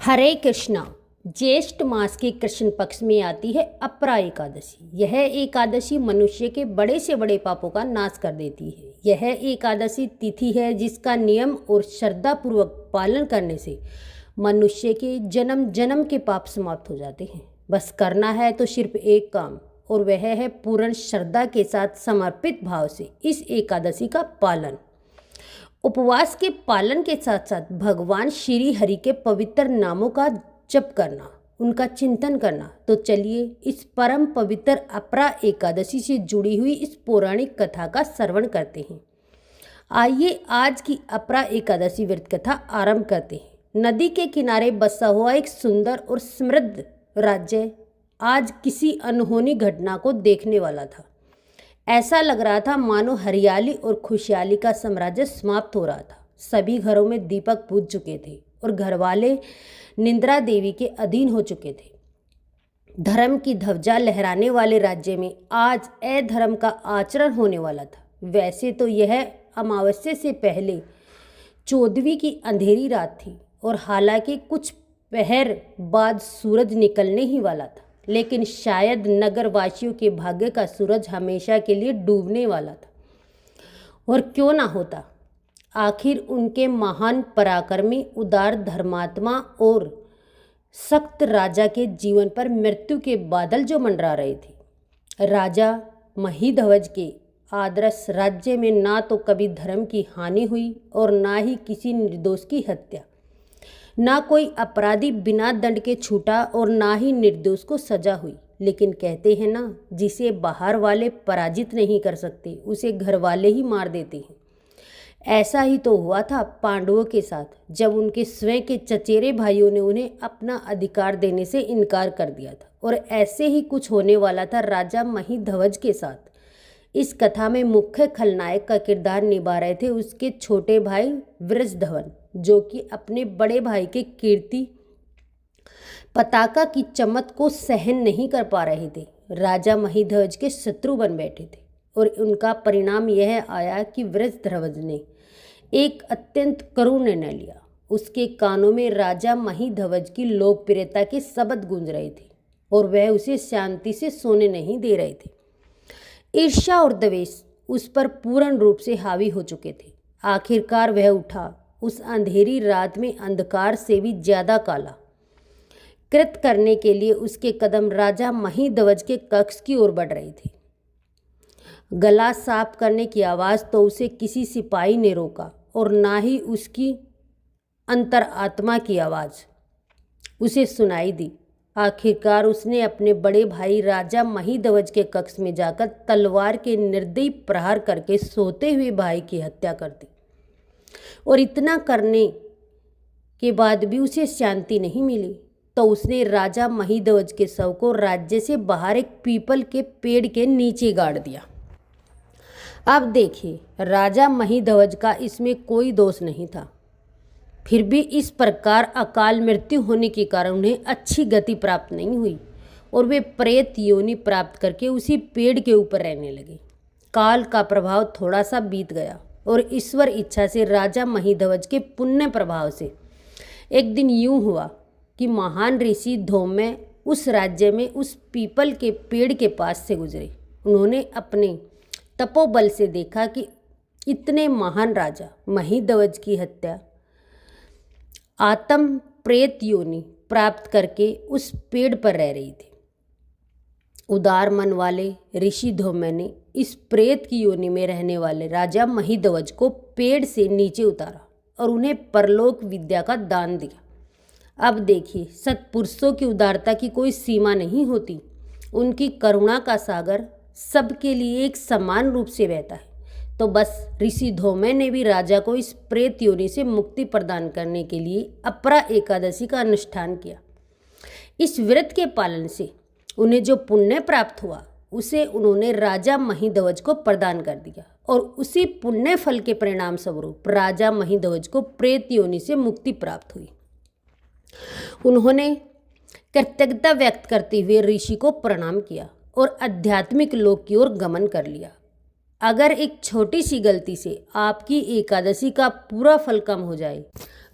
हरे कृष्णा। ज्येष्ठ मास के कृष्ण पक्ष में आती है अपरा एकादशी। यह एकादशी मनुष्य के बड़े से बड़े पापों का नाश कर देती है। यह एकादशी तिथि है जिसका नियम और श्रद्धा पूर्वक पालन करने से मनुष्य के जन्म जन्म के पाप समाप्त हो जाते हैं। बस करना है तो सिर्फ एक काम, और वह है पूर्ण श्रद्धा के साथ समर्पित भाव से इस एकादशी का पालन। उपवास के पालन के साथ साथ भगवान श्री हरि के पवित्र नामों का जप करना, उनका चिंतन करना। तो चलिए इस परम पवित्र अपरा एकादशी से जुड़ी हुई इस पौराणिक कथा का श्रवण करते हैं। आइए आज की अपरा एकादशी व्रत कथा आरंभ करते हैं। नदी के किनारे बसा हुआ एक सुंदर और समृद्ध राज्य आज किसी अनहोनी घटना को देखने वाला था। ऐसा लग रहा था मानो हरियाली और खुशहाली का साम्राज्य समाप्त हो रहा था। सभी घरों में दीपक बुझ चुके थे और घरवाले निंद्रा देवी के अधीन हो चुके थे। धर्म की ध्वजा लहराने वाले राज्य में आज अधर्म का आचरण होने वाला था। वैसे तो यह अमावस्या से पहले 14वीं की अंधेरी रात थी और हालांकि कुछ पहर बाद सूरज निकलने ही वाला था, लेकिन शायद नगर वासियों के भाग्य का सूरज हमेशा के लिए डूबने वाला था। और क्यों ना होता, आखिर उनके महान पराक्रमी, उदार धर्मात्मा और सख्त राजा के जीवन पर मृत्यु के बादल जो मंडरा रहे थे। राजा महिध्वज के आदर्श राज्य में ना तो कभी धर्म की हानि हुई और ना ही किसी निर्दोष की हत्या। ना कोई अपराधी बिना दंड के छूटा और ना ही निर्दोष को सजा हुई। लेकिन कहते हैं ना, जिसे बाहर वाले पराजित नहीं कर सकते उसे घर वाले ही मार देते हैं। ऐसा ही तो हुआ था पांडवों के साथ, जब उनके स्वयं के चचेरे भाइयों ने उन्हें अपना अधिकार देने से इनकार कर दिया था। और ऐसे ही कुछ होने वाला था राजा महिध्वज के साथ। इस कथा में मुख्य खलनायक का किरदार निभा रहे थे उसके छोटे भाई वृषधवन, जो कि अपने बड़े भाई के कीर्ति पताका की चमक को सहन नहीं कर पा रहे थे। राजा महिध्वज के शत्रु बन बैठे थे और उनका परिणाम यह आया कि वृषध्वज ने एक अत्यंत करुण निर्णय लिया। उसके कानों में राजा महिध्वज की लोकप्रियता के शब्द गूंज रहे थे और वह उसे शांति से सोने नहीं दे रहे थे। ईर्ष्या और द्वेष उस पर पूर्ण रूप से हावी हो चुके थे। आखिरकार वह उठा। उस अंधेरी रात में अंधकार से भी ज्यादा काला कृत करने के लिए उसके कदम राजा महिध्वज के कक्ष की ओर बढ़ रहे थे। गला साफ करने की आवाज़ तो उसे किसी सिपाही ने रोका और ना ही उसकी अंतरात्मा की आवाज़ उसे सुनाई दी। आखिरकार उसने अपने बड़े भाई राजा महिध्वज के कक्ष में जाकर तलवार के निर्दयी प्रहार करके सोते हुए भाई की हत्या कर दी। और इतना करने के बाद भी उसे शांति नहीं मिली, तो उसने राजा महिध्वज के शव को राज्य से बाहर एक पीपल के पेड़ के नीचे गाड़ दिया। अब देखिए, राजा महिध्वज का इसमें कोई दोष नहीं था, फिर भी इस प्रकार अकाल मृत्यु होने के कारण उन्हें अच्छी गति प्राप्त नहीं हुई और वे प्रेत योनि प्राप्त करके उसी पेड़ के ऊपर रहने लगे। काल का प्रभाव थोड़ा सा बीत गया और ईश्वर इच्छा से राजा महिध्वज के पुण्य प्रभाव से एक दिन यूं हुआ कि महान ऋषि धौम्य उस राज्य में उस पीपल के पेड़ के पास से गुजरे। उन्होंने अपने तपोबल से देखा कि इतने महान राजा महिध्वज की हत्या आत्म प्रेत योनि प्राप्त करके उस पेड़ पर रह रही थी। उदार मन वाले ऋषि धौम्य ने इस प्रेत की योनि में रहने वाले राजा महिध्वज को पेड़ से नीचे उतारा और उन्हें परलोक विद्या का दान दिया। अब देखिए, सत्पुरुषों की उदारता की कोई सीमा नहीं होती। उनकी करुणा का सागर सबके लिए एक समान रूप से बहता है। तो बस ऋषि धौम्य ने भी राजा को इस प्रेत योनि से मुक्ति प्रदान करने के लिए अपरा एकादशी का अनुष्ठान किया। इस व्रत के पालन से उन्हें जो पुण्य प्राप्त हुआ उसे उन्होंने राजा महिध्वज को प्रदान कर दिया और उसी पुण्य फल के परिणाम स्वरूप राजा महिध्वज को प्रेत योनि से मुक्ति प्राप्त हुई। उन्होंने कृतज्ञता व्यक्त करते हुए ऋषि को प्रणाम किया और आध्यात्मिक लोक की ओर गमन कर लिया। अगर एक छोटी सी गलती से आपकी एकादशी का पूरा फल कम हो जाए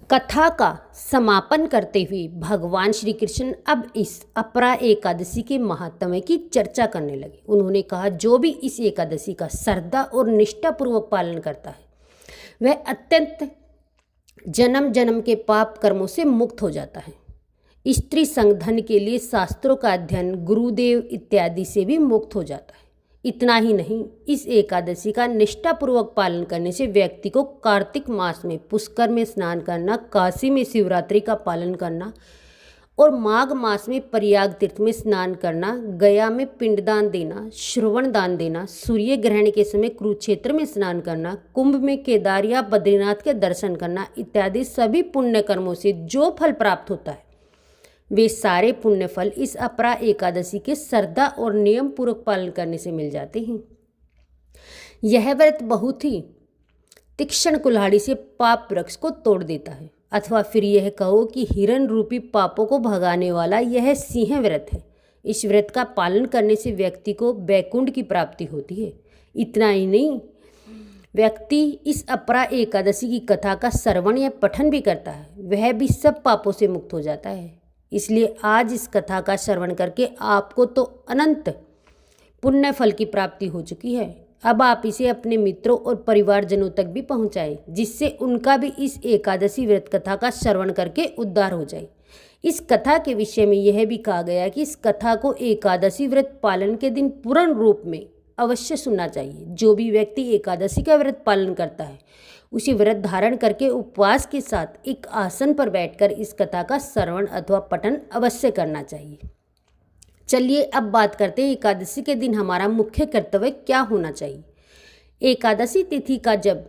कथा का समापन करते हुए भगवान श्री कृष्ण अब इस अपरा एकादशी के महात्म्य की चर्चा करने लगे। उन्होंने कहा, जो भी इस एकादशी का श्रद्धा और निष्ठापूर्वक पालन करता है वह अत्यंत जन्म जन्म के पाप कर्मों से मुक्त हो जाता है। स्त्री संगधन के लिए शास्त्रों का अध्ययन, गुरुदेव इत्यादि से भी मुक्त हो जाता है। इतना ही नहीं, इस एकादशी का निष्ठापूर्वक पालन करने से व्यक्ति को कार्तिक मास में पुष्कर में स्नान करना, काशी में शिवरात्रि का पालन करना और माघ मास में प्रयाग तीर्थ में स्नान करना, गया में पिंडदान देना, श्रवण दान देना, सूर्य ग्रहण के समय कुरुक्षेत्र में स्नान करना, कुंभ में केदार या बद्रीनाथ के दर्शन करना इत्यादि सभी पुण्य कर्मों से जो फल प्राप्त होता है वे सारे पुण्य फल इस अपरा एकादशी के श्रद्धा और नियम पूर्वक पालन करने से मिल जाते हैं। यह व्रत बहुत ही तीक्ष्ण कुल्हाड़ी से पाप वृक्ष को तोड़ देता है, अथवा फिर यह कहो कि हिरण रूपी पापों को भगाने वाला यह सिंह व्रत है। इस व्रत का पालन करने से व्यक्ति को वैकुंठ की प्राप्ति होती है। इतना ही नहीं, व्यक्ति इस अपरा एकादशी की कथा का श्रवण या पठन भी करता है, वह भी सब पापों से मुक्त हो जाता है। इसलिए आज इस कथा का श्रवण करके आपको तो अनंत पुण्य फल की प्राप्ति हो चुकी है। अब आप इसे अपने मित्रों और परिवारजनों तक भी पहुंचाएं, जिससे उनका भी इस एकादशी व्रत कथा का श्रवण करके उद्धार हो जाए। इस कथा के विषय में यह भी कहा गया कि इस कथा को एकादशी व्रत पालन के दिन पूर्ण रूप में अवश्य सुनना चाहिए। जो भी व्यक्ति एकादशी का व्रत पालन करता है उसे व्रत धारण करके उपवास के साथ एक आसन पर बैठकर इस कथा का श्रवण अथवा पठन अवश्य करना चाहिए। चलिए अब बात करते हैं एकादशी के दिन हमारा मुख्य कर्तव्य क्या होना चाहिए। एकादशी तिथि का जब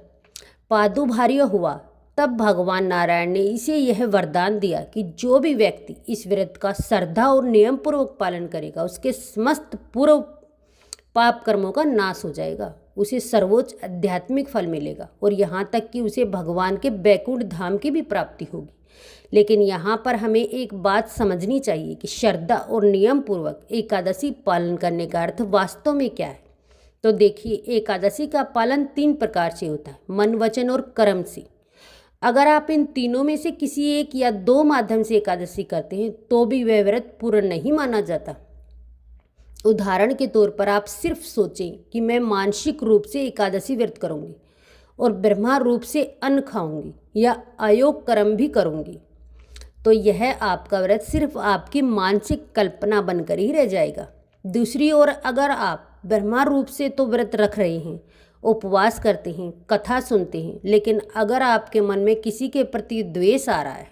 पादुभार्य हुआ तब भगवान नारायण ने इसे यह वरदान दिया कि जो भी व्यक्ति इस व्रत का श्रद्धा और नियम पूर्वक पालन करेगा उसके समस्त पूर्व पाप कर्मों का नाश हो जाएगा, उसे सर्वोच्च आध्यात्मिक फल मिलेगा और यहाँ तक कि उसे भगवान के बैकुंठ धाम की भी प्राप्ति होगी। लेकिन यहाँ पर हमें एक बात समझनी चाहिए कि श्रद्धा और नियम पूर्वक एकादशी पालन करने का अर्थ वास्तव में क्या है। तो देखिए, एकादशी का पालन 3 प्रकार से होता है, मन, वचन और कर्म से। अगर आप इन तीनों में से किसी एक या 2 माध्यम से एकादशी करते हैं तो भी वह व्रत पूर्ण नहीं माना जाता। उदाहरण के तौर पर आप सिर्फ सोचें कि मैं मानसिक रूप से एकादशी व्रत करूंगी और ब्रह्मा रूप से अन्न खाऊंगी या अयोग कर्म भी करूंगी, तो यह आपका व्रत सिर्फ आपकी मानसिक कल्पना बनकर ही रह जाएगा। दूसरी ओर अगर आप ब्रह्मा रूप से तो व्रत रख रहे हैं, उपवास करते हैं, कथा सुनते हैं, लेकिन अगर आपके मन में किसी के प्रति द्वेष आ रहा है,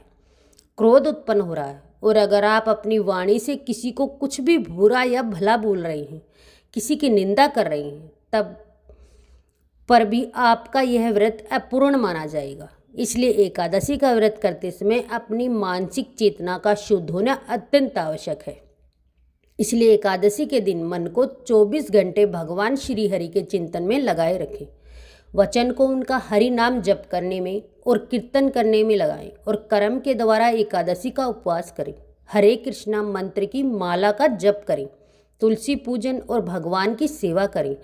क्रोध उत्पन्न हो रहा है और अगर आप अपनी वाणी से किसी को कुछ भी बुरा या भला बोल रहे हैं, किसी की निंदा कर रहे हैं, तब पर भी आपका यह व्रत अपूर्ण माना जाएगा। इसलिए एकादशी का व्रत करते समय अपनी मानसिक चेतना का शुद्ध होना अत्यंत आवश्यक है। इसलिए एकादशी के दिन मन को 24 घंटे भगवान श्री हरि के चिंतन में लगाए रखें। वचन को उनका हरि नाम जप करने में और कीर्तन करने में लगाएं और कर्म के द्वारा एकादशी का उपवास करें। हरे कृष्णा मंत्र की माला का जप करें, तुलसी पूजन और भगवान की सेवा करें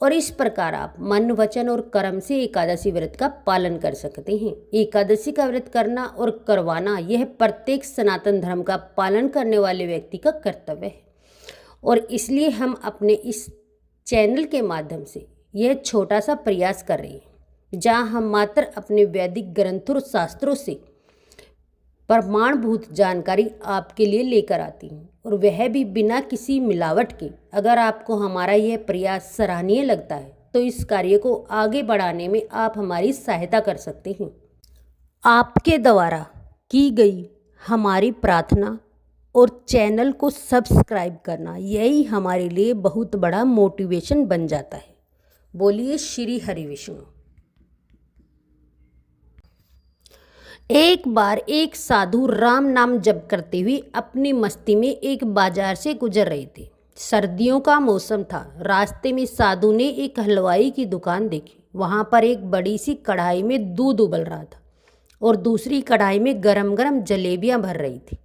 और इस प्रकार आप मन, वचन और कर्म से एकादशी व्रत का पालन कर सकते हैं। एकादशी का व्रत करना और करवाना यह प्रत्येक सनातन धर्म का पालन करने वाले व्यक्ति का कर्तव्य है और इसलिए हम अपने इस चैनल के माध्यम से यह छोटा सा प्रयास कर रहे हैं, जहां हम मात्र अपने वैदिक ग्रंथों और शास्त्रों से प्रमाणभूत जानकारी आपके लिए लेकर आती हैं और वह भी बिना किसी मिलावट के। अगर आपको हमारा यह प्रयास सराहनीय लगता है तो इस कार्य को आगे बढ़ाने में आप हमारी सहायता कर सकते हैं। आपके द्वारा की गई हमारी प्रार्थना और चैनल को सब्सक्राइब करना यही हमारे लिए बहुत बड़ा मोटिवेशन बन जाता है। बोलिए श्री हरि विष्णु। एक बार एक साधु राम नाम जप करते हुए अपनी मस्ती में एक बाजार से गुजर रहे थे। सर्दियों का मौसम था। रास्ते में साधु ने एक हलवाई की दुकान देखी। वहाँ पर एक बड़ी सी कढ़ाई में दूध उबल रहा था और दूसरी कढ़ाई में गरम गरम जलेबियाँ भर रही थी।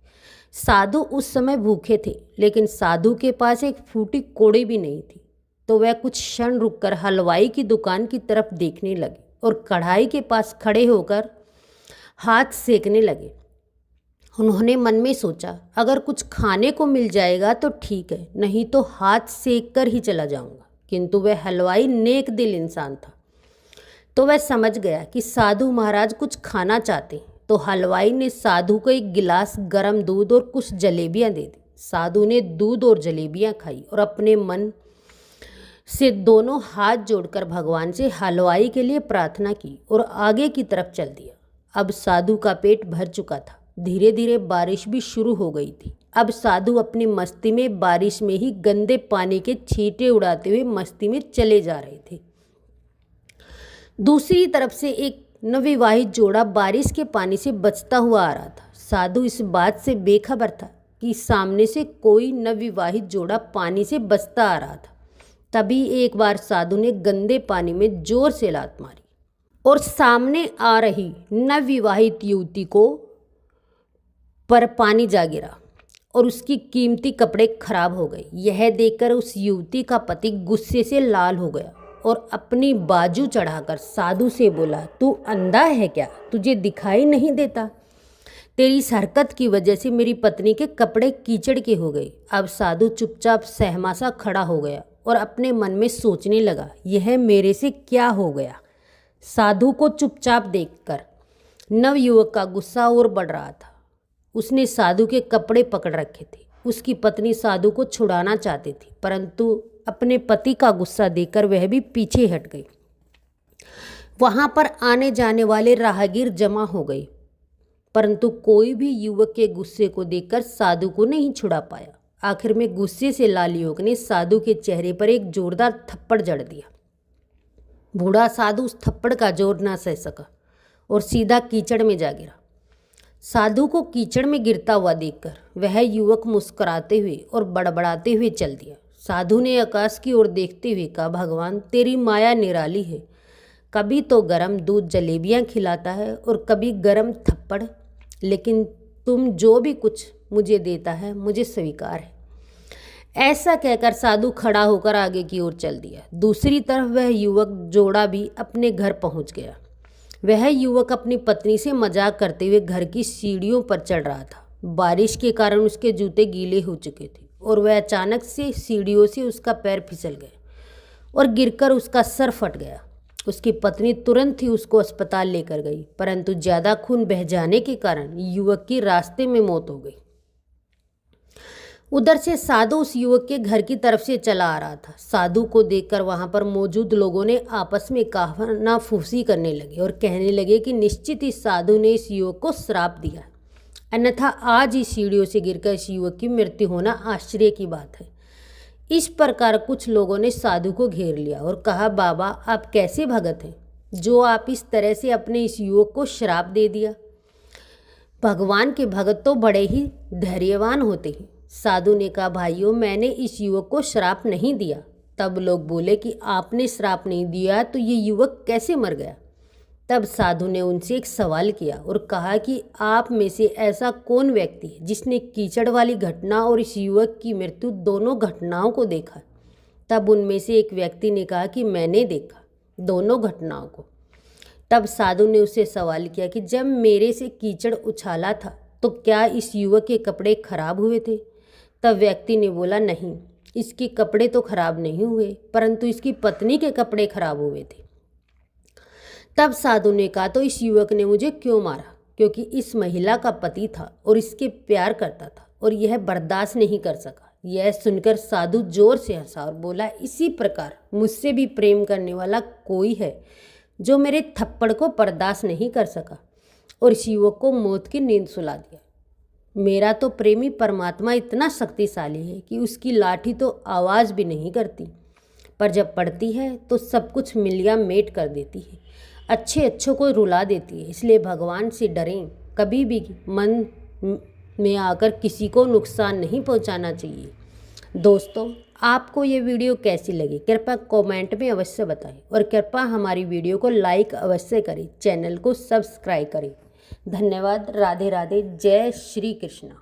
साधु उस समय भूखे थे, लेकिन साधु के पास एक फूटी कोड़ी भी नहीं थी। तो वह कुछ क्षण रुककर हलवाई की दुकान की तरफ देखने लगे और कढ़ाई के पास खड़े होकर हाथ सेकने लगे। उन्होंने मन में सोचा, अगर कुछ खाने को मिल जाएगा तो ठीक है, नहीं तो हाथ सेक कर ही चला जाऊंगा। किंतु वह हलवाई नेक दिल इंसान था, तो वह समझ गया कि साधु महाराज कुछ खाना चाहते हैं। तो हलवाई ने साधु को एक गिलास गर्म दूध और कुछ जलेबियां दे दी। साधु ने दूध और जलेबियां खाई और अपने मन से दोनों हाथ जोड़कर भगवान से हलवाई के लिए प्रार्थना की और आगे की तरफ चल दिया। अब साधु का पेट भर चुका था। धीरे धीरे बारिश भी शुरू हो गई थी। अब साधु अपनी मस्ती में बारिश में ही गंदे पानी के छींटे उड़ाते हुए मस्ती में चले जा रहे थे। दूसरी तरफ से एक नवविवाहित जोड़ा बारिश के पानी से बचता हुआ आ रहा था। साधु इस बात से बेखबर था कि सामने से कोई नवविवाहित जोड़ा पानी से बचता आ रहा था। तभी एक बार साधु ने गंदे पानी में जोर से लात मारी और सामने आ रही नवविवाहित युवती को पर पानी जा गिरा और उसकी कीमती कपड़े खराब हो गए। यह देखकर उस युवती का पति गुस्से से लाल हो गया और अपनी बाजू चढ़ाकर साधु से बोला, तू अंधा है क्या? तुझे दिखाई नहीं देता? तेरी इस हरकत की वजह से मेरी पत्नी के कपड़े कीचड़ के हो गए। अब साधु चुपचाप सहमा सा खड़ा हो गया और अपने मन में सोचने लगा, यह मेरे से क्या हो गया? साधु को चुपचाप देखकर नवयुवक का गुस्सा और बढ़ रहा था। उसने साधु के कपड़े पकड़ रखे थे। उसकी पत्नी साधु को छुड़ाना चाहती थी, परंतु अपने पति का गुस्सा देखकर वह भी पीछे हट गई। वहां पर आने जाने वाले राहगीर जमा हो गए, परंतु कोई भी युवक के गुस्से को देखकर साधु को नहीं छुड़ा पाया। आखिर में गुस्से से लाल युवक ने साधु के चेहरे पर एक जोरदार थप्पड़ जड़ दिया। बूढ़ा साधु उस थप्पड़ का जोर ना सह सका और सीधा कीचड़ में जा गिरा। साधु को कीचड़ में गिरता हुआ देखकर वह युवक मुस्कुराते हुए और बड़बड़ाते हुए चल दिया। साधु ने आकाश की ओर देखते हुए कहा, भगवान तेरी माया निराली है। कभी तो गरम दूध जलेबियां खिलाता है और कभी गरम थप्पड़, लेकिन तुम जो भी कुछ मुझे देता है मुझे स्वीकार है। ऐसा कहकर साधु खड़ा होकर आगे की ओर चल दिया। दूसरी तरफ वह युवक जोड़ा भी अपने घर पहुंच गया। वह युवक अपनी पत्नी से मजाक करते हुए घर की सीढ़ियों पर चढ़ रहा था। बारिश के कारण उसके जूते गीले हो चुके थे और वह अचानक से सीढ़ियों से उसका पैर फिसल गया और गिरकर उसका सर फट गया। उसकी पत्नी तुरंत ही उसको अस्पताल लेकर गई, परंतु ज़्यादा खून बह जाने के कारण युवक की रास्ते में मौत हो गई। उधर से साधु उस युवक के घर की तरफ से चला आ रहा था। साधु को देखकर वहां पर मौजूद लोगों ने आपस में कानाफूसी करने लगे और कहने लगे कि निश्चित ही साधु ने इस युवक को श्राप दिया, अन्यथा आज ही सीढ़ियों से गिरकर इस युवक की मृत्यु होना आश्चर्य की बात है। इस प्रकार कुछ लोगों ने साधु को घेर लिया और कहा, बाबा आप कैसे भगत हैं जो आप इस तरह से अपने इस युवक को श्राप दे दिया? भगवान के भगत तो बड़े ही धैर्यवान होते हैं। साधु ने कहा, भाइयों मैंने इस युवक को श्राप नहीं दिया। तब लोग बोले कि आपने श्राप नहीं दिया तो ये युवक कैसे मर गया? तब साधु ने उनसे एक सवाल किया और कहा कि आप में से ऐसा कौन व्यक्ति है जिसने कीचड़ वाली घटना और इस युवक की मृत्यु दोनों घटनाओं को देखा? तब उनमें से एक व्यक्ति ने कहा कि मैंने देखा दोनों घटनाओं को। तब साधु ने उससे सवाल किया कि जब मेरे से कीचड़ उछाला था तो क्या इस युवक के कपड़े खराब हुए थे? तब व्यक्ति ने बोला, नहीं, इसके कपड़े तो खराब नहीं हुए, परंतु इसकी पत्नी के कपड़े खराब हुए थे। तब साधु ने कहा, तो इस युवक ने मुझे क्यों मारा? क्योंकि इस महिला का पति था और इसके प्यार करता था और यह बर्दाश्त नहीं कर सका। यह सुनकर साधु जोर से हंसा और बोला, इसी प्रकार मुझसे भी प्रेम करने वाला कोई है जो मेरे थप्पड़ को बर्दाश्त नहीं कर सका और इस युवक को मौत की नींद सुला दिया। मेरा तो प्रेमी परमात्मा इतना शक्तिशाली है कि उसकी लाठी तो आवाज़ भी नहीं करती, पर जब पड़ती है तो सब कुछ मिलिया मेट कर देती है, अच्छे अच्छों को रुला देती है। इसलिए भगवान से डरें, कभी भी मन में आकर किसी को नुकसान नहीं पहुंचाना चाहिए। दोस्तों आपको ये वीडियो कैसी लगी कृपया कमेंट में अवश्य बताएं और कृपया हमारी वीडियो को लाइक अवश्य करें, चैनल को सब्सक्राइब करें। धन्यवाद। राधे राधे। जय श्री कृष्णा।